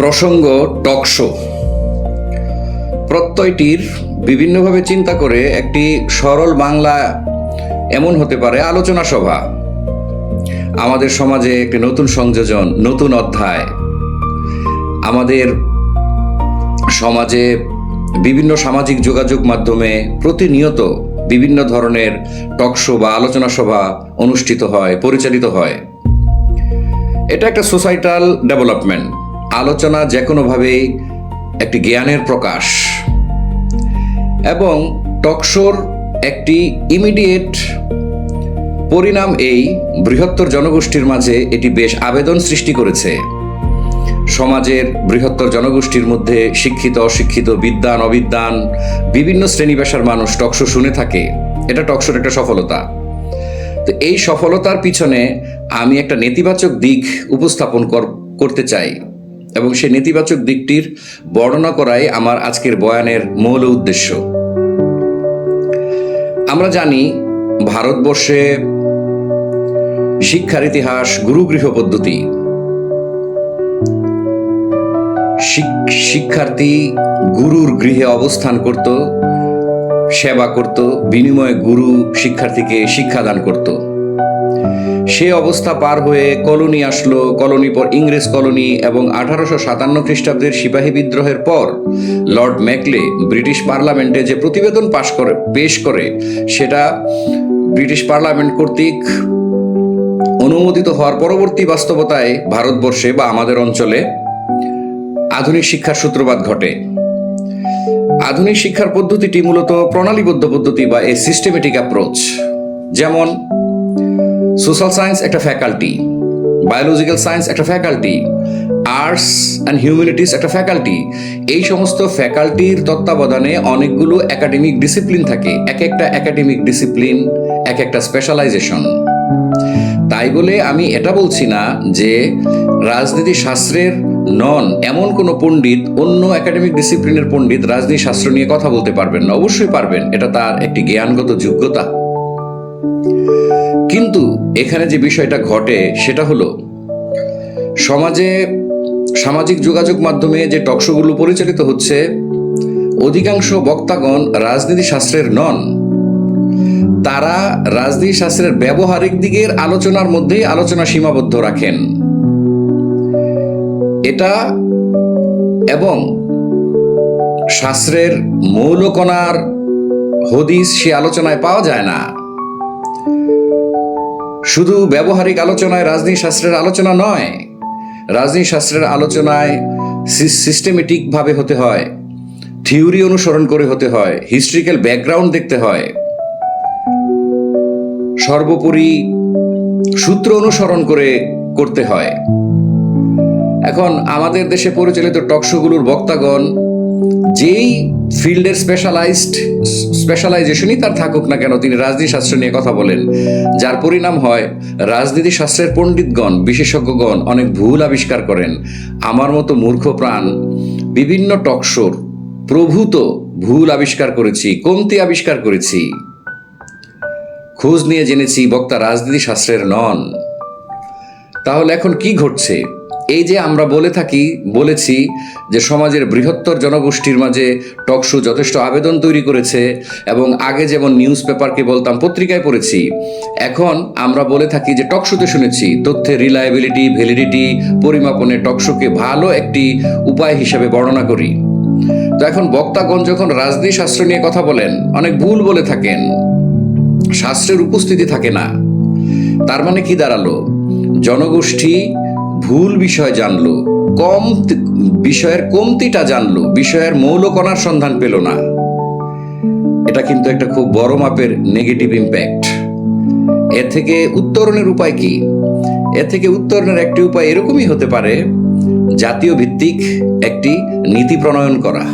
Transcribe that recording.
প্রসঙ্গ talk show প্রত্যয়টির বিভিন্নভাবে চিন্তা করে একটি সরল বাংলা এমন হতে পারে আলোচনা সভা। আমাদের সমাজে একটি নতুন সংযোজন, নতুন অধ্যায়। আমাদের সমাজে বিভিন্ন সামাজিক যোগাযোগ মাধ্যমে প্রতিনিয়ত বিভিন্ন ধরনের টক শো বা আলোচনা সভা অনুষ্ঠিত হয়, পরিচালিত হয়। এটা একটা সোসাইটাল ডেভেলপমেন্ট। আলোচনা যে কোনোভাবেই একটি জ্ঞানের প্রকাশ, এবং টকশোর একটি ইমিডিয়েট পরিণাম এই বৃহত্তর জনগোষ্ঠীর মাঝে এটি বেশ আবেদন সৃষ্টি করেছে। সমাজের বৃহত্তর জনগোষ্ঠীর মধ্যে শিক্ষিত, অশিক্ষিত, বিদ্বান, অবিদ্বান বিভিন্ন শ্রেণী পেশার মানুষ টকশো শুনে থাকে। এটা টকশোর একটা সফলতা। তো এই সফলতার পিছনে আমি একটা নেতিবাচক দিক উপস্থাপন করতে চাই, এবং সেই নেতিবাচক দিকটির বর্ণনা করাই আমার আজকের বয়ানের মূল উদ্দেশ্য। আমরা জানি ভারতবর্ষে শিক্ষার ইতিহাস গুরুগৃহ পদ্ধতি। শিক্ষার্থী গুরুর গৃহে অবস্থান করত, সেবা করত, বিনিময়ে গুরু শিক্ষার্থীকে শিক্ষাদান করত। সে অবস্থা পার হয়ে কলোনি আসলো, কলোনি পর ইংরেজ কলোনি, এবং 1857 খ্রিস্টাব্দের সিপাহী বিদ্রোহের পর লর্ড ম্যাকলে ব্রিটিশ পার্লামেন্টে যে প্রতিবেদন পেশ করে সেটা ব্রিটিশ পার্লামেন্ট কর্তৃক অনুমোদিত হওয়ার পরবর্তী বাস্তবতায় ভারতবর্ষে বা আমাদের অঞ্চলে আধুনিক শিক্ষার সূত্রপাত ঘটে। আধুনিক শিক্ষার পদ্ধতিটি মূলত প্রণালীবদ্ধ পদ্ধতি বা এ সিস্টেমেটিক অ্যাপ্রোচ। যেমন সোশ্যাল সায়েন্স একটা ফ্যাকাল্টি, বায়োলজিক্যাল সায়েন্স একটা ফ্যাকাল্টি, আর্টস অ্যান্ড হিউম্যানিটিস একটা ফ্যাকাল্টি। এই সমস্ত ফ্যাকাল্টির তত্ত্বাবধানে অনেকগুলো একাডেমিক ডিসিপ্লিন থাকে। এক একটা একাডেমিক ডিসিপ্লিন এক একটা স্পেশালাইজেশন। তাই বলে আমি এটা বলছি না যে রাজনীতি শাস্ত্রের নন এমন কোনো পণ্ডিত, অন্য একাডেমিক ডিসিপ্লিনের পণ্ডিত রাজনীতি শাস্ত্র নিয়ে কথা বলতে পারবেন না। অবশ্যই পারবেন, এটা তার একটি জ্ঞানগত যোগ্যতা। কিন্তু এখানে যে বিষয়টা ঘটে সেটা হলো, সমাজে সামাজিক যোগাযোগ মাধ্যমে যে টকশোগুলো পরিচালিত হচ্ছে, অধিকাংশ বক্তাগণ রাজনীতি শাস্ত্রের নন। তারা রাজনীতি শাস্ত্রের ব্যবহারিক দিকের আলোচনার মধ্যেই আলোচনা সীমাবদ্ধ রাখেন। এটা এবং শাস্ত্রের মৌলকণার হদিস সে আলোচনায় পাওয়া যায় না। শুধু ব্যবহারিক আলোচনায় রাজনীতি শাস্ত্রের আলোচনা নয়, রাজনীতি শাস্ত্রের আলোচনায় সিস্টেমেটিক ভাবে হতে হয়, থিওরি অনুসরণ করে হতে হয়, হিস্ট্রিক্যাল ব্যাকগ্রাউন্ড দেখতে হয়, সর্বোপরি সূত্র অনুসরণ করে করতে হয়। এখন আমাদের দেশে পরিচালিত টকশোগুলোর বক্তাগণ যেই ফিল্ডের স্পেশালাইজেশনই তার থাকুক না কেন, তিনি রাজনীতি শাস্ত্র নিয়ে কথা বলেন, যার পরিণাম হয় রাজনীতি শাস্ত্রের পণ্ডিতগণ, বিশেষজ্ঞগণ অনেক ভুল আবিষ্কার করেন। আমার মতো মূর্খ প্রাণ বিভিন্ন টকশোর প্রভূত ভুল আবিষ্কার করেছি, কমতি আবিষ্কার করেছি। খোঁজ নিয়ে জেনেছি বক্তা রাজনীতি শাস্ত্রের নন। তাহলে এখন কি ঘটছে? এই যে আমরা বলেছি যে সমাজের বৃহত্তর জনগোষ্ঠীর মাঝে টকশো যথেষ্ট আবেদন তৈরি করেছে, এবং আগে যেমন নিউজ পেপারকে বলতাম পত্রিকায় পড়েছি, এখন আমরা বলে থাকি যে টকশোতে শুনেছি। তথ্যের রিলায়েবিলিটি, ভ্যালিডিটি পরিমাপনে টকশোকে ভালো একটি উপায় হিসেবে বর্ণনা করি। তো এখন বক্তাগণ যখন রাজনীতি শাস্ত্র নিয়ে কথা বলেন, অনেক ভুল বলে থাকেন, শাস্ত্রের উপস্থিতি থাকে না। তার মানে কি দাঁড়ালো? জনগোষ্ঠী ভুল বিষয় জানলো, বিষয়ের কমতিটা জানলো, বিষয়ের মৌলকণার সন্ধান পেল না। এটা কিন্তু একটা খুব বড় মাপের নেগেটিভ ইম্প্যাক্ট। এর থেকে উত্তরণের উপায় কি? এর থেকে উত্তরণের একটি উপায় এরকমই হতে পারে, জাতীয় ভিত্তিক একটি নীতি প্রণয়ন করা।